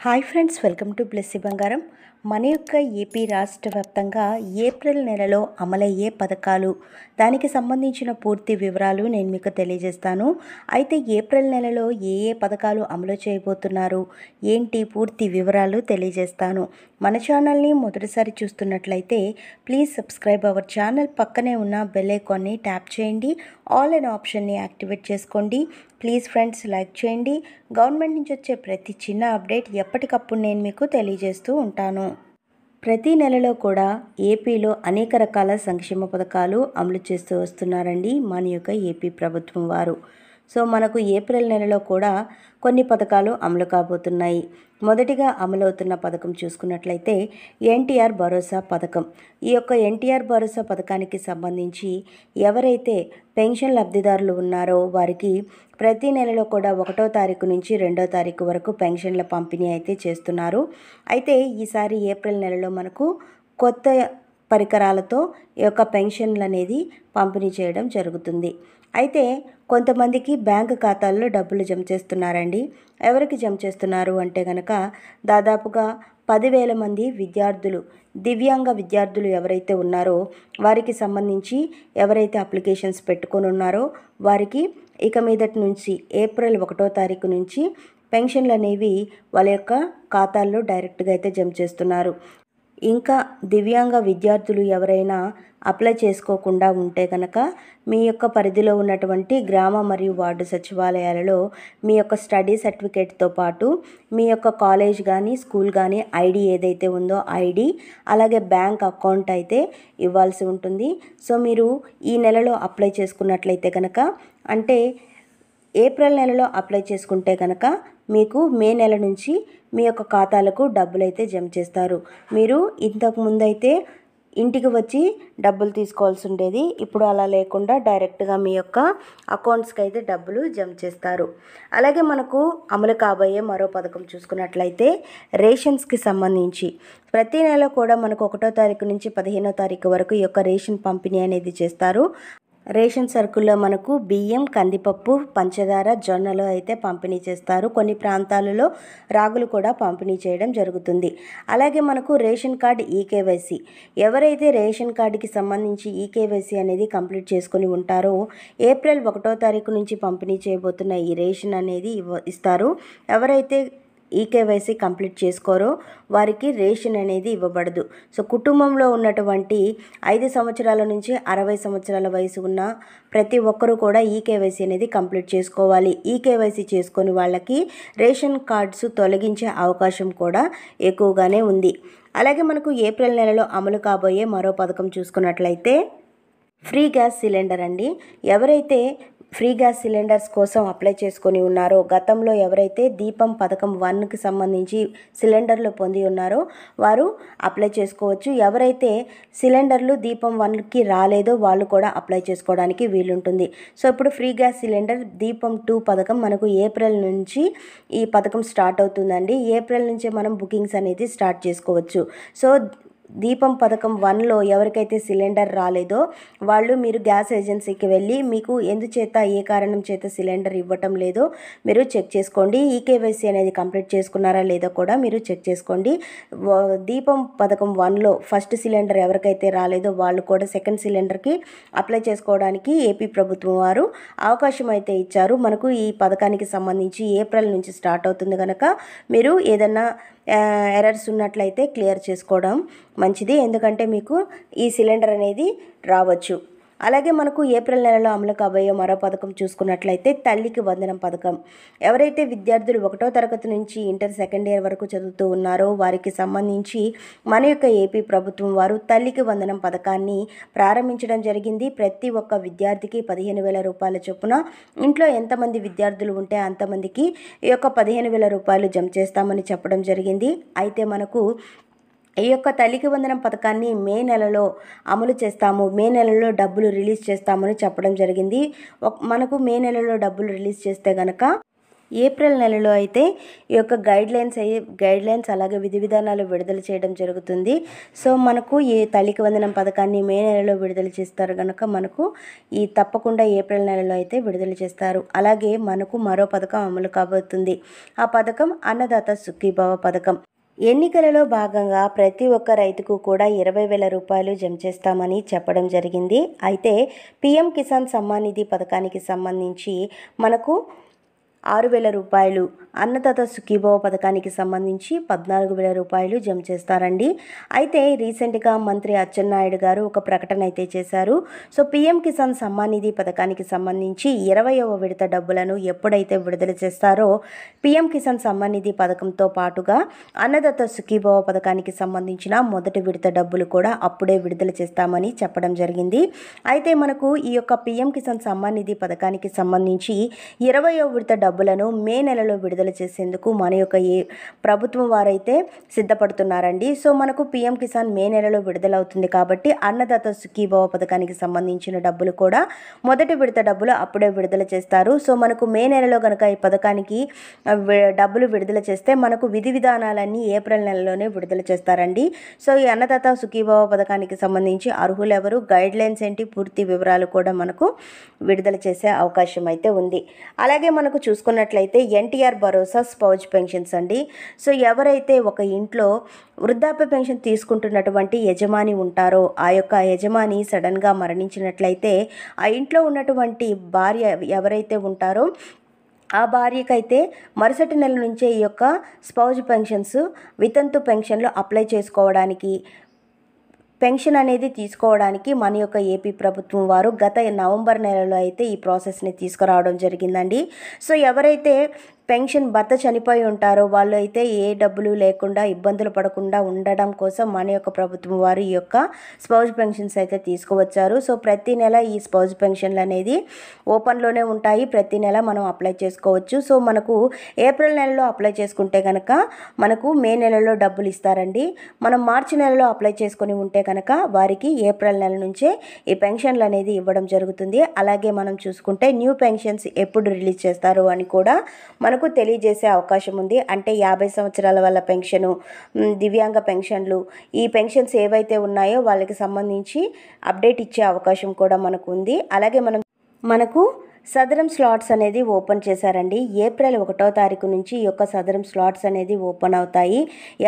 Hi friends, welcome to Blessy బంగారం. మన యొక్క ఏపీ రాష్ట్ర వ్యాప్తంగా ఏప్రిల్ నెలలో అమలయ్యే పథకాలు, దానికి సంబంధించిన పూర్తి వివరాలు నేను మీకు తెలియజేస్తాను. అయితే ఏప్రిల్ నెలలో ఏ ఏ పథకాలు అమలు చేయబోతున్నారు, ఏంటి పూర్తి వివరాలు తెలియజేస్తాను. మన ఛానల్ని మొదటిసారి చూస్తున్నట్లయితే ప్లీజ్ సబ్స్క్రైబ్ అవర్ ఛానల్. పక్కనే ఉన్న బెల్ ఐకాన్ని ట్యాప్ చేయండి, ఆల్ అనే ఆప్షన్ని యాక్టివేట్ చేసుకోండి. ప్లీజ్ ఫ్రెండ్స్, లైక్ చేయండి. గవర్నమెంట్ నుంచి వచ్చే ప్రతి చిన్న అప్డేట్ ఎప్పటికప్పుడు నేను మీకు తెలియజేస్తూ ఉంటాను. ప్రతి నెలలో కూడా ఏపీలో అనేక రకాల సంక్షేమ పథకాలు అమలు చేస్తూ వస్తున్నారండి మన యొక్క ఏపీ ప్రభుత్వం వారు. సో మనకు ఏప్రిల్ నెలలో కూడా కొన్ని పథకాలు అమలు కాబోతున్నాయి. మొదటిగా అమలవుతున్న పథకం చూసుకున్నట్లయితే ఎన్టీఆర్ భరోసా పథకం. ఈ యొక్క ఎన్టీఆర్ భరోసా పథకానికి సంబంధించి ఎవరైతే పెన్షన్ లబ్ధిదారులు ఉన్నారో వారికి ప్రతి నెలలో కూడా 1వ తారీఖు నుంచి 2వ తారీఖు వరకు పెన్షన్ల పంపిణీ అయితే చేస్తున్నారు. అయితే ఈసారి ఏప్రిల్ నెలలో మనకు కొత్త పరికరాలతో ఈ యొక్క పెన్షన్లు అనేది పంపిణీ చేయడం జరుగుతుంది. అయితే కొంతమందికి బ్యాంకు ఖాతాల్లో డబ్బులు జమ చేస్తున్నారండి. ఎవరికి జమ చేస్తున్నారు అంటే కనుక దాదాపుగా 10,000 మంది విద్యార్థులు, దివ్యాంగ విద్యార్థులు ఎవరైతే ఉన్నారో వారికి సంబంధించి ఎవరైతే అప్లికేషన్స్ పెట్టుకొని ఉన్నారో వారికి ఇక మీదటి నుంచి ఏప్రిల్ 1వ తారీఖు నుంచి పెన్షన్లు అనేవి వాళ్ళ యొక్క ఖాతాల్లో డైరెక్ట్గా అయితే జమ చేస్తున్నారు. ఇంకా దివ్యాంగ విద్యార్థులు ఎవరైనా అప్లై చేసుకోకుండా ఉంటే కనుక మీ యొక్క పరిధిలో ఉన్నటువంటి గ్రామ మరియు వార్డు సచివాలయాలలో మీ యొక్క స్టడీ సర్టిఫికేట్తో పాటు మీ యొక్క కాలేజ్ కానీ స్కూల్ కానీ ఐడి ఏదైతే ఉందో ఐడి, అలాగే బ్యాంక్ అకౌంట్ అయితే ఇవ్వాల్సి ఉంటుంది. సో మీరు ఈ నెలలో అప్లై చేసుకున్నట్లయితే కనుక, అంటే ఏప్రిల్ నెలలో అప్లై చేసుకుంటే కనుక మీకు మే నెల నుంచి మీ యొక్క ఖాతాలకు డబ్బులు అయితే జమ చేస్తారు. మీరు ఇంతకు ముందైతే ఇంటికి వచ్చి డబ్బులు తీసుకోవాల్సి ఉండేది. ఇప్పుడు అలా లేకుండా డైరెక్ట్గా మీ యొక్క అకౌంట్స్కి అయితే డబ్బులు జమ చేస్తారు. అలాగే మనకు అమలు కాబోయే మరో పథకం చూసుకున్నట్లయితే రేషన్స్కి సంబంధించి ప్రతి నెల కూడా మనకు 1వ తారీఖు నుంచి 15వ తారీఖు వరకు ఈ యొక్క రేషన్ పంపిణీ అనేది చేస్తారు. రేషన్ సరుకుల్లో మనకు బియ్యం, కందిపప్పు, పంచదార, జొన్నలు అయితే పంపిణీ చేస్తారు. కొన్ని ప్రాంతాలలో రాగులు కూడా పంపిణీ చేయడం జరుగుతుంది. అలాగే మనకు రేషన్ కార్డ్ ఈకేవైసీ, ఎవరైతే రేషన్ కార్డుకి సంబంధించి ఈకేవైసీ అనేది కంప్లీట్ చేసుకొని ఉంటారో ఏప్రిల్ 1వ తారీఖు నుంచి పంపిణీ చేయబోతున్న ఈ రేషన్ అనేది ఇస్తారు. ఎవరైతే ఈకేవైసీ కంప్లీట్ చేసుకోరో వారికి రేషన్ అనేది ఇవ్వబడదు. సో కుటుంబంలో ఉన్నటువంటి 5 సంవత్సరాల నుంచి 60 సంవత్సరాల వయసు ఉన్న ప్రతి ఒక్కరూ కూడా ఈకేవైసీ అనేది కంప్లీట్ చేసుకోవాలి. ఈకేవైసీ చేసుకొని వాళ్ళకి రేషన్ కార్డ్స్ తొలగించే అవకాశం కూడా ఎక్కువగానే ఉంది. అలాగే మనకు ఏప్రిల్ నెలలో అమలు కాబోయే మరో పథకం చూసుకున్నట్లయితే ఫ్రీ గ్యాస్ సిలిండర్ అండి. ఎవరైతే ఫ్రీ గ్యాస్ సిలిండర్స్ కోసం అప్లై చేసుకొని ఉన్నారో, గతంలో ఎవరైతే దీపం పథకం 1కి సంబంధించి సిలిండర్లు పొంది ఉన్నారో వారు అప్లై చేసుకోవచ్చు. ఎవరైతే సిలిండర్లు దీపం 1కి రాలేదో వాళ్ళు కూడా అప్లై చేసుకోవడానికి వీలుంటుంది. సో ఇప్పుడు ఫ్రీ గ్యాస్ సిలిండర్ దీపం 2 పథకం మనకు ఏప్రిల్ నుంచి ఈ పథకం స్టార్ట్ అవుతుందండి. ఏప్రిల్ నుంచే మనం బుకింగ్స్ అనేది స్టార్ట్ చేసుకోవచ్చు. సో దీపం పథకం 1లో ఎవరికైతే సిలిండర్ రాలేదో వాళ్ళు మీరు గ్యాస్ ఏజెన్సీకి వెళ్ళి మీకు ఎందుచేత ఏ కారణం చేత సిలిండర్ ఇవ్వటం లేదో మీరు చెక్ చేసుకోండి. ఈకేవైసీ అనేది కంప్లీట్ చేసుకున్నారా లేదో కూడా మీరు చెక్ చేసుకోండి. దీపం పథకం 1లో ఫస్ట్ సిలిండర్ ఎవరికైతే రాలేదో వాళ్ళు కూడా సెకండ్ సిలిండర్కి అప్లై చేసుకోవడానికి ఏపీ ప్రభుత్వం వారు అవకాశం అయితే ఇచ్చారు. మనకు ఈ పథకానికి సంబంధించి ఏప్రిల్ నుంచి స్టార్ట్ అవుతుంది కనుక మీరు ఏదన్నా ఎర్రర్స్ ఉన్నట్లయితే క్లియర్ చేసుకోవడం మంచిది. ఎందుకంటే మీకు ఈ సిలిండర్ అనేది రావచ్చు. అలాగే మనకు ఏప్రిల్ నెలలో అమలు కాబోయే మరో పథకం చూసుకున్నట్లయితే తల్లికి వందనం పథకం. ఎవరైతే విద్యార్థులు 1వ తరగతి నుంచి ఇంటర్ సెకండ్ ఇయర్ వరకు చదువుతూ ఉన్నారో వారికి సంబంధించి మన యొక్క ఏపీ ప్రభుత్వం వారు తల్లికి వందనం పథకాన్ని ప్రారంభించడం జరిగింది. ప్రతి ఒక్క విద్యార్థికి 15,000 రూపాయల చొప్పున, ఇంట్లో ఎంతమంది విద్యార్థులు ఉంటే అంతమందికి ఈ యొక్క 15,000 రూపాయలు జమ చేస్తామని చెప్పడం జరిగింది. అయితే మనకు ఈ యొక్క తల్లికి వందనం పథకాన్ని మే నెలలో అమలు చేస్తాము, మే నెలలో డబ్బులు రిలీజ్ చేస్తామని చెప్పడం జరిగింది. మనకు మే నెలలో డబ్బులు రిలీజ్ చేస్తే గనక ఏప్రిల్ నెలలో అయితే ఈ యొక్క గైడ్లైన్స్ అలాగే విధి విధానాలు విడుదల చేయడం జరుగుతుంది. సో మనకు ఈ తల్లికి వందనం పథకాన్ని మే నెలలో విడుదల చేస్తారు కనుక మనకు ఈ తప్పకుండా ఏప్రిల్ నెలలో అయితే విడుదల చేస్తారు. అలాగే మనకు మరో పథకం అమలు కాబోతుంది. ఆ పథకం అన్నదాత సుఖీభవ పథకం. ఎన్నికలలో భాగంగా ప్రతి ఒక్క రైతుకు కూడా 20,000 రూపాయలు జమ చేస్తామని చెప్పడం జరిగింది. అయితే పీఎం కిసాన్ సమ్మాన్ నిధి పథకానికి సంబంధించి మనకు 6,000 రూపాయలు, అన్నదాత సుఖీభవ పథకానికి సంబంధించి 14,000 రూపాయలు జమ చేస్తారండి. అయితే రీసెంట్గా మంత్రి అచ్చెన్నాయుడు గారు ఒక ప్రకటన అయితే చేశారు. సో పీఎం కిసాన్ సమ్మాన్ నిధి పథకానికి సంబంధించి 20వ విడత డబ్బులను ఎప్పుడైతే విడుదల చేస్తారో పీఎం కిసాన్ సమ్మాన్ నిధి పథకంతో పాటుగా అన్నదాత సుఖీభవ పథకానికి సంబంధించిన మొదటి విడత డబ్బులు కూడా అప్పుడే విడుదల చేస్తామని చెప్పడం జరిగింది. అయితే మనకు ఈ యొక్క పీఎం కిసాన్ సమ్మాన్ నిధి పథకానికి సంబంధించి 20వ విడత డబ్బులను మే నెలలో విడుదల చేసేందుకు మన యొక్క ప్రభుత్వం వారైతే సిద్ధపడుతున్నారండి. సో మనకు పీఎం కిసాన్ మే నెలలో విడుదలవుతుంది కాబట్టి అన్నదాత సుఖీభవ పథకానికి సంబంధించిన డబ్బులు కూడా మొదటి విడత డబ్బులు అప్పుడే విడుదల చేస్తారు. సో మనకు మే నెలలో కనుక ఈ పథకానికి డబ్బులు విడుదల చేస్తే మనకు విధి విధానాలన్నీ ఏప్రిల్ నెలలోనే విడుదల చేస్తారండి. సో ఈ అన్నదాత సుఖీభవ పథకానికి సంబంధించి అర్హులు ఎవరు, గైడ్లైన్స్ ఏంటి, పూర్తి వివరాలు కూడా మనకు విడుదల చేసే అవకాశం అయితే ఉంది. అలాగే మనకు చూసుకున్నట్లయితే ఎన్టీఆర్ భరోసా స్పౌజ్ పెన్షన్స్ అండి. సో ఎవరైతే ఒక ఇంట్లో వృద్ధాప్య పెన్షన్ తీసుకుంటున్నటువంటి యజమాని ఉంటారో ఆ యొక్క యజమాని సడన్గా మరణించినట్లయితే ఆ ఇంట్లో ఉన్నటువంటి భార్య ఎవరైతే ఉంటారో ఆ భార్యకైతే మరుసటి నెల నుంచే ఈ యొక్క స్పౌజ్ పెన్షన్స్, వితంతు పెన్షన్లు అప్లై చేసుకోవడానికి, పెన్షన్ అనేది తీసుకోవడానికి మన యొక్క ఏపీ ప్రభుత్వం వారు గత నవంబర్ నెలలో అయితే ఈ ప్రాసెస్ని తీసుకురావడం జరిగిందండి. సో ఎవరైతే పెన్షన్ భర్త చనిపోయి ఉంటారో వాళ్ళు అయితే ఏ డబ్బులు లేకుండా ఇబ్బందులు పడకుండా ఉండడం కోసం మన యొక్క ప్రభుత్వం వారు ఈ యొక్క స్పౌజ్ పెన్షన్స్ అయితే తీసుకువచ్చారు. సో ప్రతి నెల ఈ స్పౌజ్ పెన్షన్లు అనేది ఓపెన్లోనే ఉంటాయి. ప్రతి నెల మనం అప్లై చేసుకోవచ్చు. సో మనకు ఏప్రిల్ నెలలో అప్లై చేసుకుంటే కనుక మనకు మే నెలలో డబ్బులు ఇస్తారండి. మనం మార్చి నెలలో అప్లై చేసుకొని ఉంటే కనుక వారికి ఏప్రిల్ నెల నుంచే ఈ పెన్షన్లు అనేది ఇవ్వడం జరుగుతుంది. అలాగే మనం చూసుకుంటే న్యూ పెన్షన్స్ ఎప్పుడు రిలీజ్ చేస్తారు అని కూడా మనకు తెలియజేసే అవకాశం ఉంది. అంటే 50 సంవత్సరాల వాళ్ళ పెన్షను, దివ్యాంగ పెన్షన్లు, ఈ పెన్షన్స్ ఏవైతే ఉన్నాయో వాళ్ళకి సంబంధించి అప్డేట్ ఇచ్చే అవకాశం కూడా మనకు ఉంది. అలాగే మనకు సదరం స్లాట్స్ అనేది ఓపెన్ చేశారండి. ఏప్రిల్ 1వ తారీఖు నుంచి ఈ యొక్క సదరం స్లాట్స్ అనేది ఓపెన్ అవుతాయి.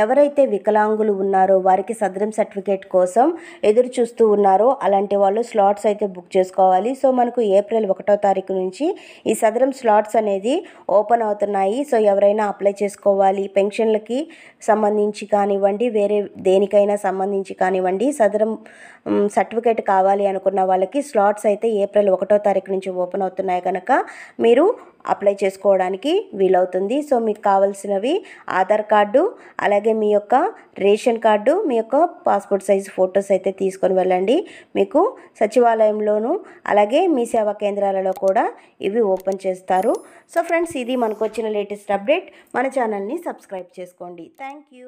ఎవరైతే వికలాంగులు ఉన్నారో వారికి సదరం సర్టిఫికేట్ కోసం ఎదురు చూస్తూ ఉన్నారో అలాంటి వాళ్ళు స్లాట్స్ అయితే బుక్ చేసుకోవాలి. సో మనకు ఏప్రిల్ 1వ తారీఖు నుంచి ఈ సదరం స్లాట్స్ అనేది ఓపెన్ అవుతున్నాయి. సో ఎవరైనా అప్లై చేసుకోవాలి, పెన్షన్లకి సంబంధించి కానివ్వండి, వేరే దేనికైనా సంబంధించి కానివ్వండి, సదరం సర్టిఫికేట్ కావాలి అనుకున్న వాళ్ళకి స్లాట్స్ అయితే ఏప్రిల్ 1వ తారీఖు నుంచి ఓపెన్ అవుతున్నాయి కనుక మీరు అప్లై చేసుకోవడానికి వీలవుతుంది. సో మీకు కావాల్సినవి ఆధార్ కార్డు, అలాగే మీ యొక్క రేషన్ కార్డు, మీ యొక్క పాస్పోర్ట్ సైజ్ ఫొటోస్ అయితే తీసుకొని వెళ్ళండి. మీకు సచివాలయంలోను అలాగే మీ సేవా కేంద్రాలలో కూడా ఇవి ఓపెన్ చేస్తారు. సో ఫ్రెండ్స్, ఇది మనకు వచ్చిన లేటెస్ట్ అప్డేట్. మన ఛానల్ని సబ్స్క్రైబ్ చేసుకోండి. Thank you.